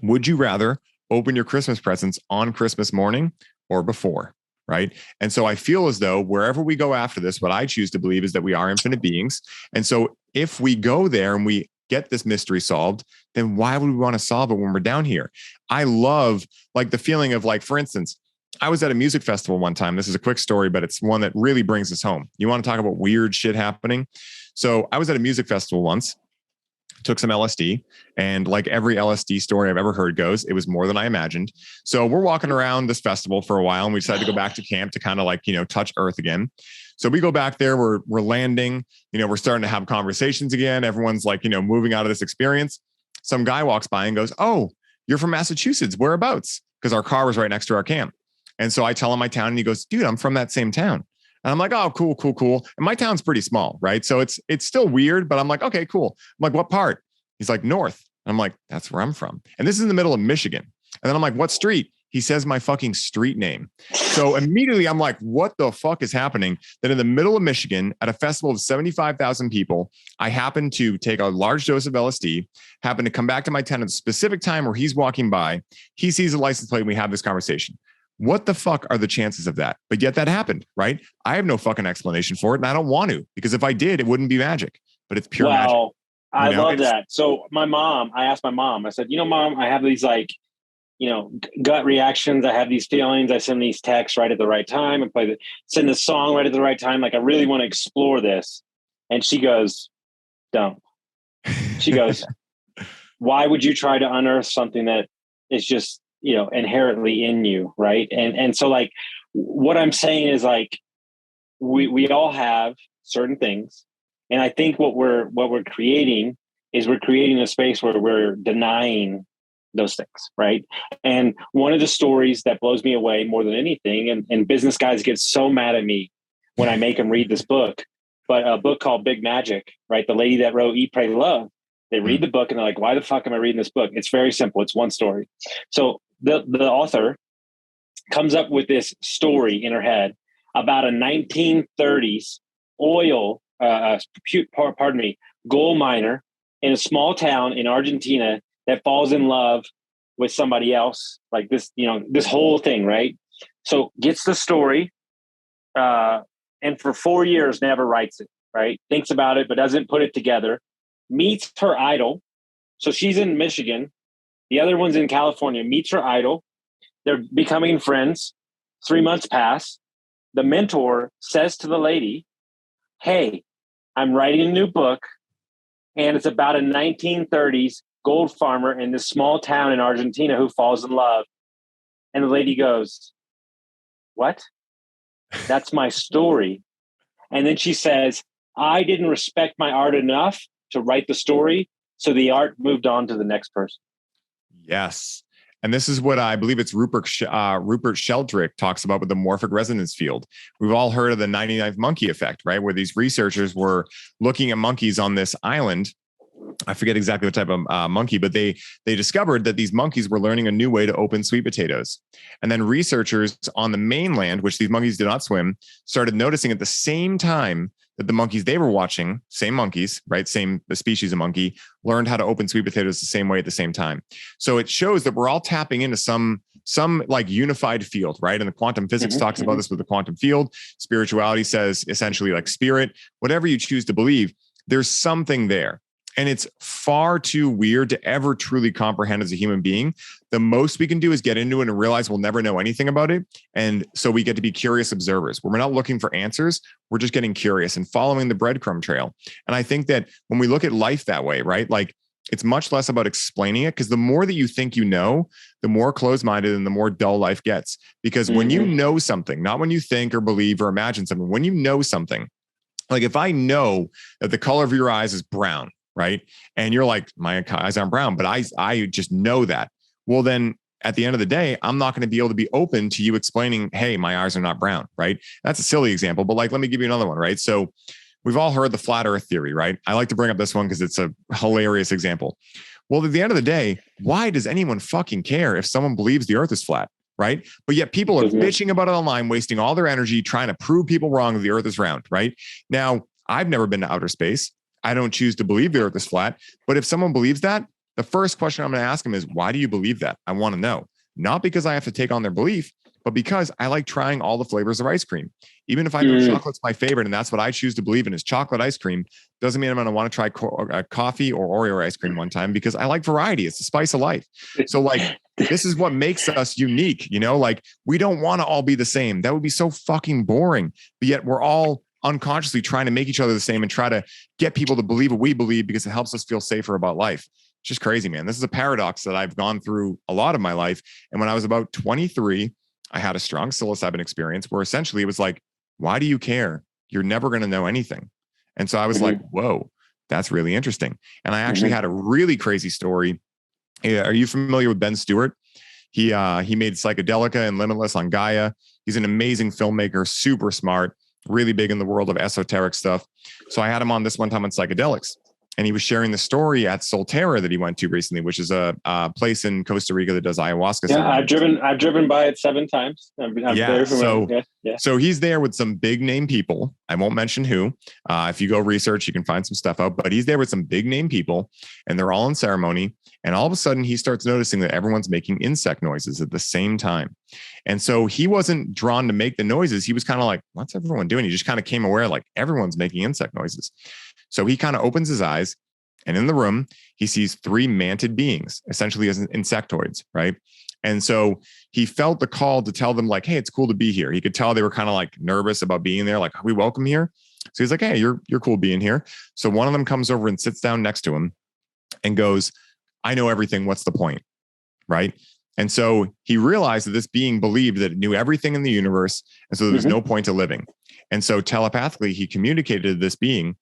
would you rather open your Christmas presents on Christmas morning or before? Right. And so I feel as though wherever we go after this, what I choose to believe is that we are infinite beings. And so if we go there and we get this mystery solved, then why would we want to solve it when we're down here? I love like the feeling of like, for instance, I was at a music festival one time. This is a quick story, but it's one that really brings us home. You want to talk about weird shit happening? So I was at a music festival once, took some LSD, and like every LSD story I've ever heard goes, it was more than I imagined. So we're walking around this festival for a while and we decided to go back to camp to kind of like, touch earth again. So we go back there, we're landing, we're starting to have conversations again. Everyone's like, moving out of this experience. Some guy walks by and goes, oh, you're from Massachusetts, whereabouts? Because our car was right next to our camp. And so I tell him my town and he goes, dude, I'm from that same town. And I'm like, oh, cool. And my town's pretty small, right? So it's still weird, but I'm like, okay, cool. I'm like, what part? He's like, north. I'm like, that's where I'm from. And this is in the middle of Michigan. And then I'm like, what street? He says my fucking street name. So immediately I'm like, what the fuck is happening? Then in the middle of Michigan at a festival of 75,000 people, I happen to take a large dose of LSD, happen to come back to my tent at a specific time where he's walking by. He sees a license plate and we have this conversation. What the fuck are the chances of that? But yet that happened, right? I have no fucking explanation for it. And I don't want to, because if I did, it wouldn't be magic, but it's pure magic. I love that. So I asked my mom, I said, Mom, I have these like, gut reactions. I have these feelings. I send these texts right at the right time and send the song right at the right time. Like I really want to explore this. And she goes, don't. She goes, why would you try to unearth something that is just, inherently in you. Right. And so like, what I'm saying is like, we all have certain things. And I think what we're creating is we're creating a space where we're denying those things. Right. And one of the stories that blows me away more than anything, and business guys get so mad at me when I make them read this book, but a book called Big Magic, right? The lady that wrote Eat, Pray, Love, they read the book and they're like, why the fuck am I reading this book? It's very simple. It's one story. So the author comes up with this story in her head about a 1930s gold miner in a small town in Argentina that falls in love with somebody else, like this, this whole thing, right? So gets the story, and for 4 years never writes it, right? Thinks about it, but doesn't put it together. Meets her idol. So she's in Michigan. The other one's in California. Meets her idol. They're becoming friends. 3 months pass. The mentor says to the lady, hey, I'm writing a new book, and it's about a 1930s gold farmer in this small town in Argentina who falls in love. And the lady goes, what? That's my story. And then she says, I didn't respect my art enough to write the story, so the art moved on to the next person. Yes. And this is what I believe it's Rupert Sheldrake talks about with the morphic resonance field. We've all heard of the 99th monkey effect, right? Where these researchers were looking at monkeys on this island. I forget exactly what type of monkey, but they discovered that these monkeys were learning a new way to open sweet potatoes. And then researchers on the mainland, which these monkeys did not swim, started noticing at the same time that the monkeys they were watching, same monkeys, right? Same species of monkey, learned how to open sweet potatoes the same way at the same time. So it shows that we're all tapping into some like unified field, right? And the quantum physics talks about this with the quantum field. Spirituality says essentially like spirit, whatever you choose to believe, there's something there. And it's far too weird to ever truly comprehend as a human being. The most we can do is get into it and realize we'll never know anything about it. And so we get to be curious observers. We're not looking for answers. We're just getting curious and following the breadcrumb trail. And I think that when we look at life that way, right? Like it's much less about explaining it, because the more that you think you know, the more closed-minded and the more dull life gets. Because when you know something, not when you think or believe or imagine something, when you know something, like if I know that the color of your eyes is brown, right? And you're like, my eyes aren't brown, but I just know that. Well, then at the end of the day, I'm not going to be able to be open to you explaining, hey, my eyes are not brown, right? That's a silly example, but like, let me give you another one, right? So we've all heard the flat earth theory, right? I like to bring up this one because it's a hilarious example. Well, at the end of the day, why does anyone fucking care if someone believes the earth is flat, right? But yet people are bitching about it online, wasting all their energy trying to prove people wrong that the earth is round, right? Now, I've never been to outer space. I don't choose to believe the earth is flat. But if someone believes that, the first question I'm going to ask them is, why do you believe that? I want to know. Not because I have to take on their belief, but because I like trying all the flavors of ice cream. Even if I know chocolate's my favorite and that's what I choose to believe in is chocolate ice cream, doesn't mean I'm going to want to try coffee or Oreo ice cream one time, because I like variety. It's the spice of life. So like, this is what makes us unique. You know, like we don't want to all be the same. That would be so fucking boring. But yet we're all unconsciously trying to make each other the same and try to get people to believe what we believe because it helps us feel safer about life. It's just crazy, man. This is a paradox that I've gone through a lot of my life. And when I was about 23, I had a strong psilocybin experience where essentially it was like, why do you care? You're never going to know anything. And so I was like, whoa, that's really interesting. And I actually had a really crazy story. Are you familiar with Ben Stewart? He made Psychedelica and Limitless on Gaia. He's an amazing filmmaker, super smart, really big in the world of esoteric stuff. So I had him on this one time on psychedelics, and he was sharing the story at Solterra that he went to recently, which is a place in Costa Rica that does ayahuasca. Yeah, I've driven by it 7 times. I'm very familiar. So he's there with some big name people. I won't mention who. If you go research, you can find some stuff out. But he's there with some big name people, and they're all in ceremony. And all of a sudden, he starts noticing that everyone's making insect noises at the same time. And so he wasn't drawn to make the noises. He was kind of like, what's everyone doing? He just kind of came aware like everyone's making insect noises. So he kind of opens his eyes, and in the room, he sees 3 manted beings, essentially as insectoids, right? And so he felt the call to tell them like, hey, it's cool to be here. He could tell they were kind of like nervous about being there. Like, are we welcome here? So he's like, hey, you're cool being here. So one of them comes over and sits down next to him and goes, I know everything. What's the point? Right. And so he realized that this being believed that it knew everything in the universe. And so there was no point to living. And so telepathically, he communicated to this being,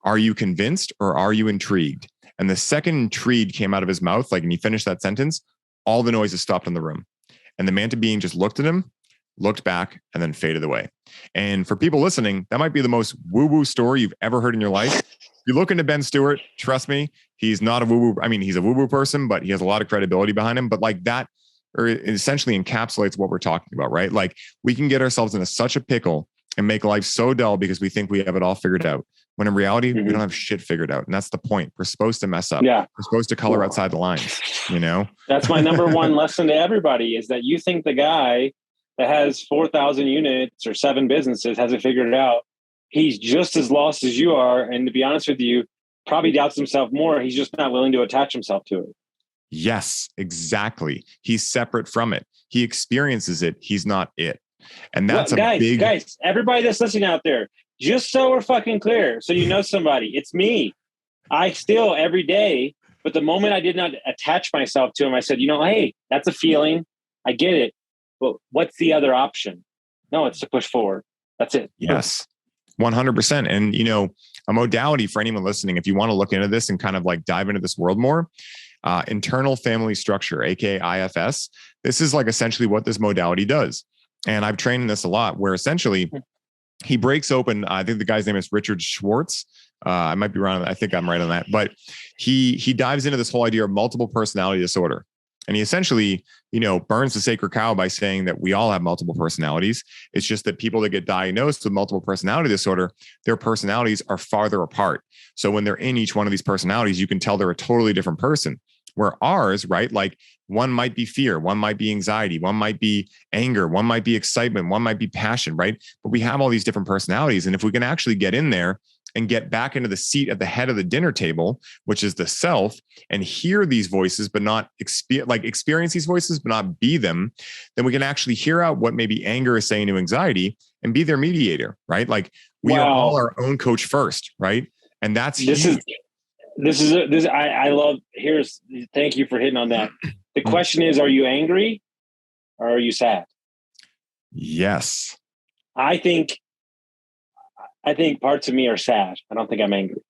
are you convinced or are you intrigued? And the second intrigued came out of his mouth, like, and he finished that sentence, all the noises stopped in the room. And the mantis being just looked at him, looked back, and then faded away. And for people listening, that might be the most woo-woo story you've ever heard in your life. You look into Ben Stewart, trust me, he's not a woo-woo. I mean, he's a woo-woo person, but he has a lot of credibility behind him. But like that, or it essentially encapsulates what we're talking about, right? Like we can get ourselves into such a pickle and make life so dull because we think we have it all figured out. When in reality, we don't have shit figured out. And that's the point. We're supposed to mess up. Yeah. We're supposed to color outside the lines, you know? That's my number one lesson to everybody is that you think the guy that has 4,000 units or 7 businesses hasn't figured it out. He's just as lost as you are. And to be honest with you, probably doubts himself more. He's just not willing to attach himself to it. Yes, exactly. He's separate from it. He experiences it. He's not it. And that's guys, everybody that's listening out there, just so we're fucking clear, so you know somebody, it's me. I still every day, but the moment I did not attach myself to him, I said, hey, that's a feeling. I get it. But what's the other option? No, it's to push forward. That's it. Yes, 100%. And, a modality for anyone listening, if you want to look into this and kind of like dive into this world more, internal family structure, aka IFS. This is like essentially what this modality does. And I've trained in this a lot, where essentially he breaks open. I think the guy's name is Richard Schwartz. I might be wrong. I think I'm right on that. But he dives into this whole idea of multiple personality disorder. And he essentially, burns the sacred cow by saying that we all have multiple personalities. It's just that people that get diagnosed with multiple personality disorder, their personalities are farther apart. So when they're in each one of these personalities, you can tell they're a totally different person. Where ours, right? Like one might be fear, one might be anxiety, one might be anger, one might be excitement, one might be passion, right? But we have all these different personalities. And if we can actually get in there and get back into the seat at the head of the dinner table, which is the self, and hear these voices, but not experience these voices, but not be them, then we can actually hear out what maybe anger is saying to anxiety and be their mediator, right? Like we are all our own coach first, right? And that's huge. I love, thank you for hitting on that. The question is, are you angry or are you sad? Yes. I think parts of me are sad. I don't think I'm angry.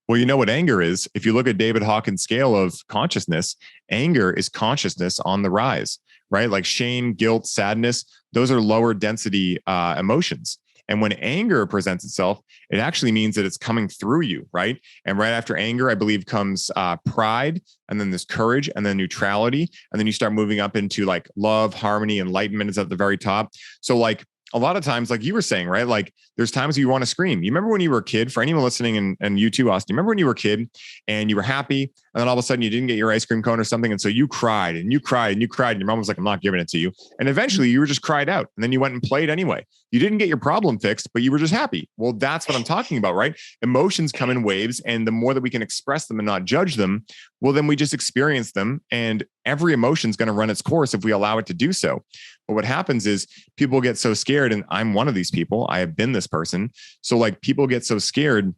Well, you know what anger is? If you look at David Hawkins' scale of consciousness, anger is consciousness on the rise, right? Like shame, guilt, sadness, those are lower density emotions. And when anger presents itself, it actually means that it's coming through you, right? And right after anger, I believe comes pride, and then there's courage, and then neutrality. And then you start moving up into like love, harmony, enlightenment is at the very top. So like a lot of times, like you were saying, right? Like there's times you want to scream. You remember when you were a kid, for anyone listening, and you too, Austin, you remember when you were a kid and you were happy, and then all of a sudden you didn't get your ice cream cone or something. And so you cried and you cried and you cried, and your mom was like, I'm not giving it to you. And eventually you were just cried out, and then you went and played anyway. You didn't get your problem fixed, but you were just happy. Well, that's what I'm talking about, right? Emotions come in waves, and the more that we can express them and not judge them, well, then we just experience them, and every emotion is going to run its course if we allow it to do so. But what happens is people get so scared, and I'm one of these people. I have been this person. So like people get so scared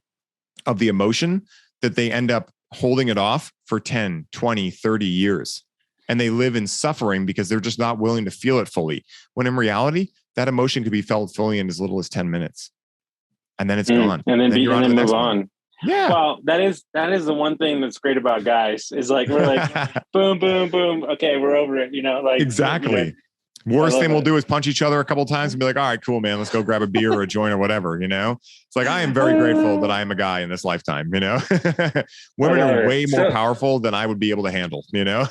of the emotion that they end up holding it off for 10, 20, 30 years. And they live in suffering because they're just not willing to feel it fully. When in reality, that emotion could be felt fully in as little as 10 minutes. And then it's gone. And then move on. Yeah. Well, that is the one thing that's great about guys is like, we're like, boom, boom, boom. Okay. We're over it. Like exactly. Worst thing we'll do is punch each other a couple of times and be like, all right, cool, man, let's go grab a beer or a joint or whatever. It's like, I am very grateful that I am a guy in this lifetime. Women are way more powerful than I would be able to handle, No,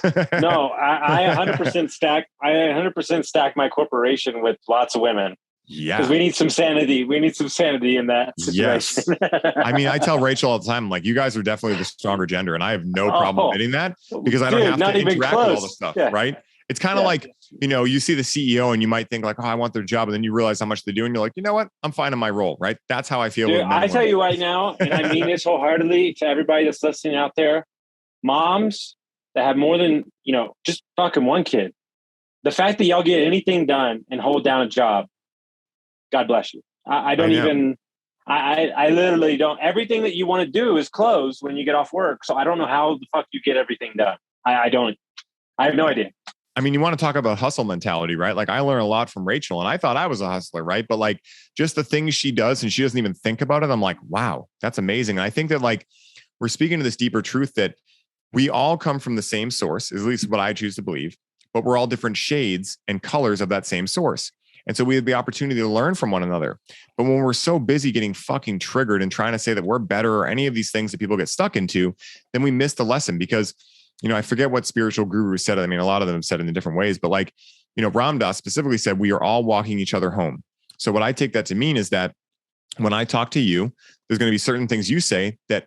I 100% stack my corporation with lots of women. Yeah. Because we need some sanity. We need some sanity in that situation. Yes. I mean, I tell Rachel all the time, like, you guys are definitely the stronger gender. And I have no problem admitting that because I don't have to interact with all this stuff. Yeah. Right. It's kind of like, you see the CEO and you might think like, oh, I want their job. And then you realize how much they do. And you're like, you know what? I'm fine in my role. Right. That's how I feel. Dude, I tell you right now, and I mean this wholeheartedly to everybody that's listening out there, moms that have more than, just fucking one kid. The fact that y'all get anything done and hold down a job, God bless you. I literally don't. Everything that you want to do is closed when you get off work. So I don't know how the fuck you get everything done. I have no idea. I mean, you want to talk about hustle mentality, right? Like I learned a lot from Rachel and I thought I was a hustler, right? But like just the things she does and she doesn't even think about it. I'm like, wow, that's amazing. And I think that like we're speaking to this deeper truth that we all come from the same source, at least what I choose to believe, but we're all different shades and colors of that same source. And so we have the opportunity to learn from one another. But when we're so busy getting fucking triggered and trying to say that we're better or any of these things that people get stuck into, then we miss the lesson because, I forget what spiritual guru said it. I mean, a lot of them have said it in different ways, but like, Ram Dass specifically said, we are all walking each other home. So what I take that to mean is that when I talk to you, there's going to be certain things you say that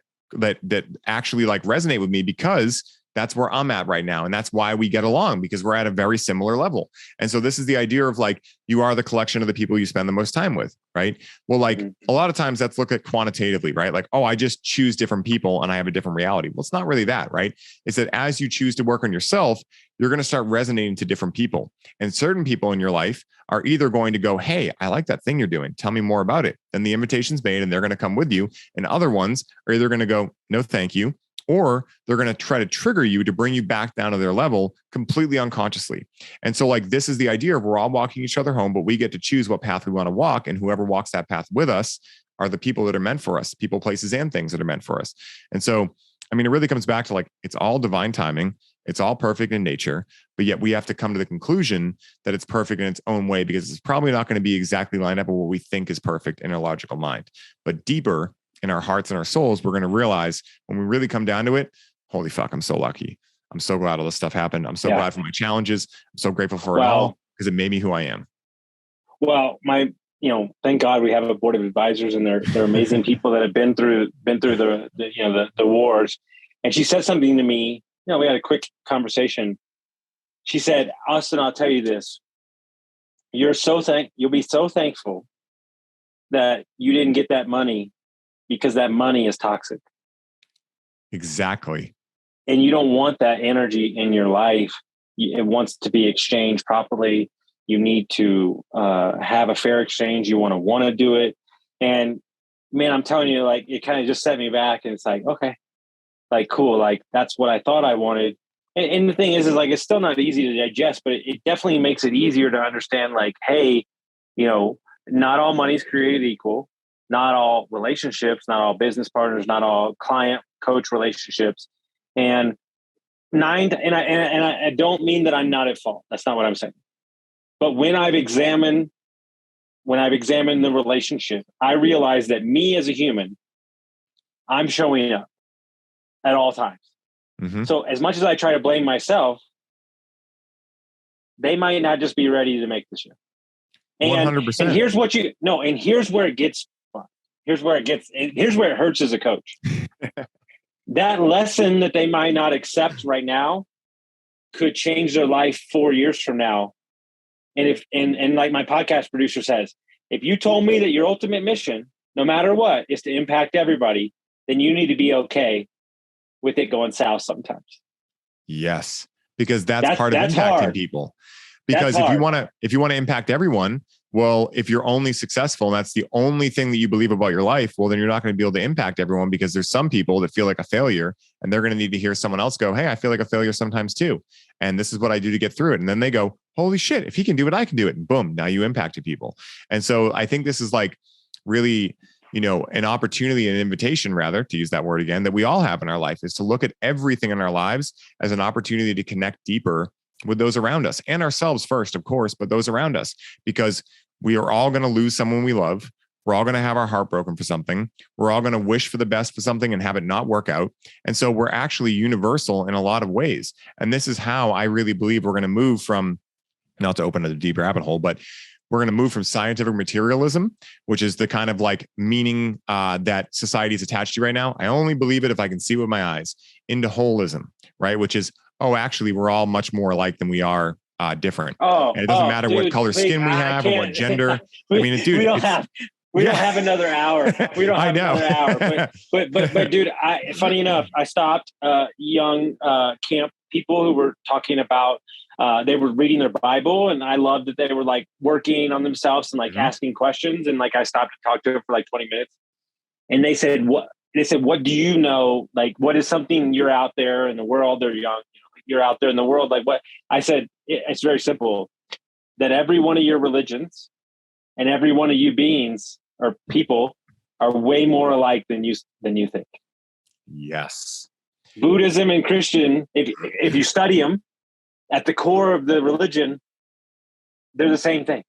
actually like resonate with me because That's where I'm at right now. And that's why we get along, because we're at a very similar level. And so this is the idea of like, you are the collection of the people you spend the most time with, right? Well, like a lot of times that's looked at quantitatively, right? Like, oh, I just choose different people and I have a different reality. Well, it's not really that, right? It's that as you choose to work on yourself, you're going to start resonating to different people. And certain people in your life are either going to go, hey, I like that thing you're doing. Tell me more about it. Then the invitation's made and they're going to come with you. And other ones are either going to go, no, thank you. Or they're going to try to trigger you to bring you back down to their level completely unconsciously. And so like, this is the idea of we're all walking each other home, but we get to choose what path we want to walk. And whoever walks that path with us are the people that are meant for us, people, places, and things that are meant for us. And so, I mean, it really comes back to like, it's all divine timing. It's all perfect in nature, but yet we have to come to the conclusion that it's perfect in its own way, because it's probably not going to be exactly lined up with what we think is perfect in our logical mind. But deeper in our hearts and our souls, we're going to realize when we really come down to it, holy fuck, I'm so lucky. I'm so glad all this stuff happened. I'm so glad for my challenges. I'm so grateful for it all, because it made me who I am. Well, thank God we have a board of advisors, and they're amazing people that have been through the wars. And she said something to me, we had a quick conversation. She said, Austin, I'll tell you this. You'll be so thankful that you didn't get that money, because that money is toxic. Exactly. And you don't want that energy in your life. It wants to be exchanged properly. You need to have a fair exchange. You want to do it. And man, I'm telling you, like, it kind of just set me back, and it's like, okay, like, cool. Like, that's what I thought I wanted. And the thing is like, it's still not easy to digest, but it definitely makes it easier to understand, like, hey, not all money's created equal. Not all relationships, not all business partners, not all client coach relationships. And I don't mean that I'm not at fault. That's not what I'm saying. But when I've examined the relationship, I realize that me as a human, I'm showing up at all times. Mm-hmm. So as much as I try to blame myself, they might not just be ready to make the shift. 100%. And here's where it gets fun. Here's where it hurts as a coach. That lesson that they might not accept right now could change their life 4 years from now. And like my podcast producer says, if you told me that your ultimate mission, no matter what, is to impact everybody, then you need to be okay with it going south sometimes. Yes, because that's part of impacting hard. People. Because if you want to impact everyone, well, if you're only successful and that's the only thing that you believe about your life, well, then you're not going to be able to impact everyone, because there's some people that feel like a failure and they're going to need to hear someone else go, hey, I feel like a failure sometimes too. And this is what I do to get through it. And then they go, holy shit, if he can do it, I can do it. And boom, now you impacted people. And so I think this is like really, an opportunity, an invitation, rather, to use that word again, that we all have in our life, is to look at everything in our lives as an opportunity to connect deeper with those around us, and ourselves first, of course, but those around us, because we are all going to lose someone we love. We're all going to have our heart broken for something. We're all going to wish for the best for something and have it not work out. And so we're actually universal in a lot of ways. And this is how I really believe we're going to move from, not to open a deep rabbit hole, but we're going to move from scientific materialism, which is the kind of like meaning that society is attached to right now. I only believe it if I can see with my eyes, into holism, right? Which is, oh, actually, we're all much more alike than we are different. And it doesn't matter what color skin we have or what gender. I mean, dude, we don't have another hour. We don't have another hour. But dude, funny enough, I stopped young camp people who were talking about, they were reading their Bible, and I loved that they were like working on themselves and like asking questions. And like, I stopped to talk to them for like 20 minutes, and they said, what do you know? Like, what is something you're out there in the world? They're young. You're out there in the world. Like, what I said, it's very simple, that every one of your religions and every one of you beings or people are way more alike than you think. Yes. Buddhism and Christian, if you study them at the core of the religion, they're the same thing.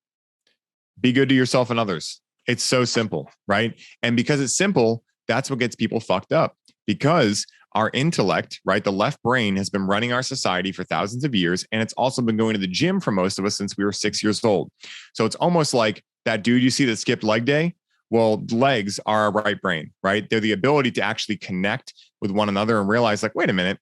Be good to yourself and others. It's so simple, right? And because it's simple, that's what gets people fucked up, because our intellect, right? The left brain has been running our society for thousands of years. And it's also been going to the gym for most of us since we were 6 years old. So it's almost like that dude you see that skipped leg day. Well, legs are our right brain, right? They're the ability to actually connect with one another and realize, like, wait a minute,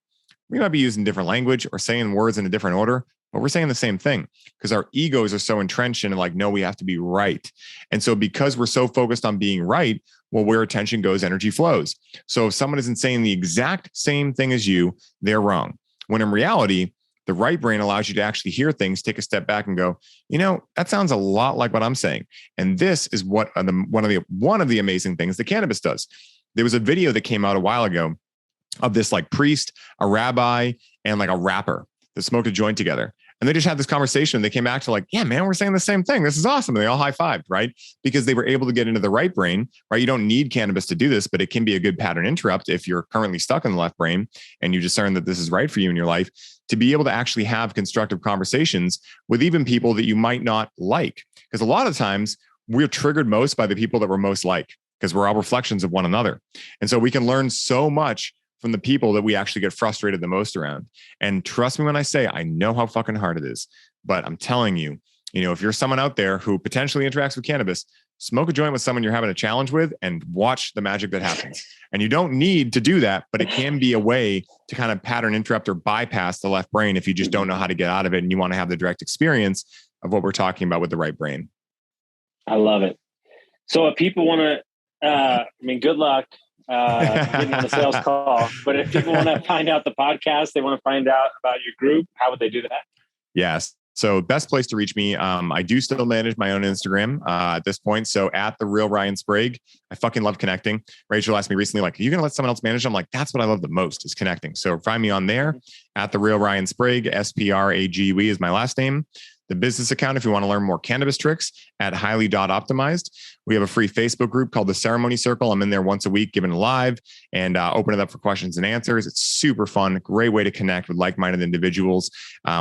We might be using different language or saying words in a different order, but we're saying the same thing because our egos are so entrenched in like, no, we have to be right. And so because we're so focused on being right, well, where attention goes, energy flows. So if someone isn't saying the exact same thing as you, they're wrong. When in reality, the right brain allows you to actually hear things, take a step back and go, that sounds a lot like what I'm saying. And this is one of the amazing things that cannabis does. There was a video that came out a while ago of this like priest, a rabbi, and like a rapper that smoked a joint together. And they just had this conversation. They came back to like, yeah, man, we're saying the same thing. This is awesome. And they all high-fived, right? Because they were able to get into the right brain, right? You don't need cannabis to do this, but it can be a good pattern interrupt if you're currently stuck in the left brain and you discern that this is right for you in your life, to be able to actually have constructive conversations with even people that you might not like. Because a lot of times we're triggered most by the people that we're most like, because we're all reflections of one another. And so we can learn so much from the people that we actually get frustrated the most around. And trust me when I say, I know how fucking hard it is, but I'm telling you, if you're someone out there who potentially interacts with cannabis, smoke a joint with someone you're having a challenge with and watch the magic that happens. And you don't need to do that, but it can be a way to kind of pattern interrupt or bypass the left brain if you just don't know how to get out of it and you want to have the direct experience of what we're talking about with the right brain. I love it. So if people want to, good luck getting on the sales call. But if people want to find out the podcast, they want to find out about your group, how would they do that? Yes. So best place to reach me. I do still manage my own Instagram at this point. So at the real Ryan Sprague, I fucking love connecting. Rachel asked me recently, like, are you going to let someone else manage? I'm like, that's what I love the most is connecting. So find me on there at the real Ryan Sprague, SPRAGUE is my last name. The business account, if you want to learn more cannabis tricks, at highly.optimized. We have a free Facebook group called the Ceremony Circle. I'm in there once a week, giving it live and open it up for questions and answers. It's super fun. Great way to connect with like-minded individuals.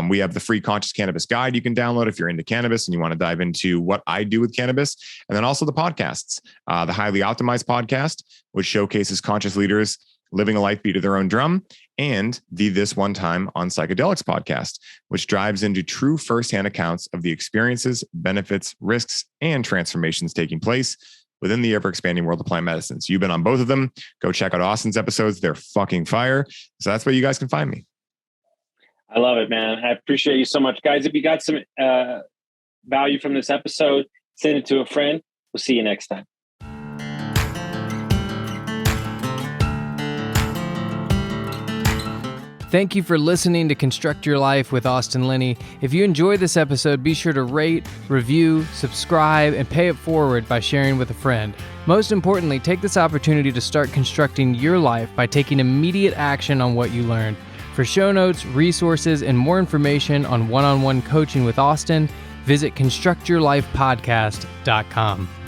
We have the free Conscious Cannabis guide you can download if you're into cannabis and you want to dive into what I do with cannabis. And then also the podcasts, the Highly Optimized podcast, which showcases conscious leaders living a life beat of their own drum, and the This One Time on Psychedelics podcast, which dives into true firsthand accounts of the experiences, benefits, risks, and transformations taking place within the ever-expanding world of plant medicine. So you've been on both of them. Go check out Austin's episodes. They're fucking fire. So that's where you guys can find me. I love it, man. I appreciate you so much. Guys, if you got some value from this episode, send it to a friend. We'll see you next time. Thank you for listening to Construct Your Life with Austin Linney. If you enjoyed this episode, be sure to rate, review, subscribe, and pay it forward by sharing with a friend. Most importantly, take this opportunity to start constructing your life by taking immediate action on what you learned. For show notes, resources, and more information on one-on-one coaching with Austin, visit constructyourlifepodcast.com.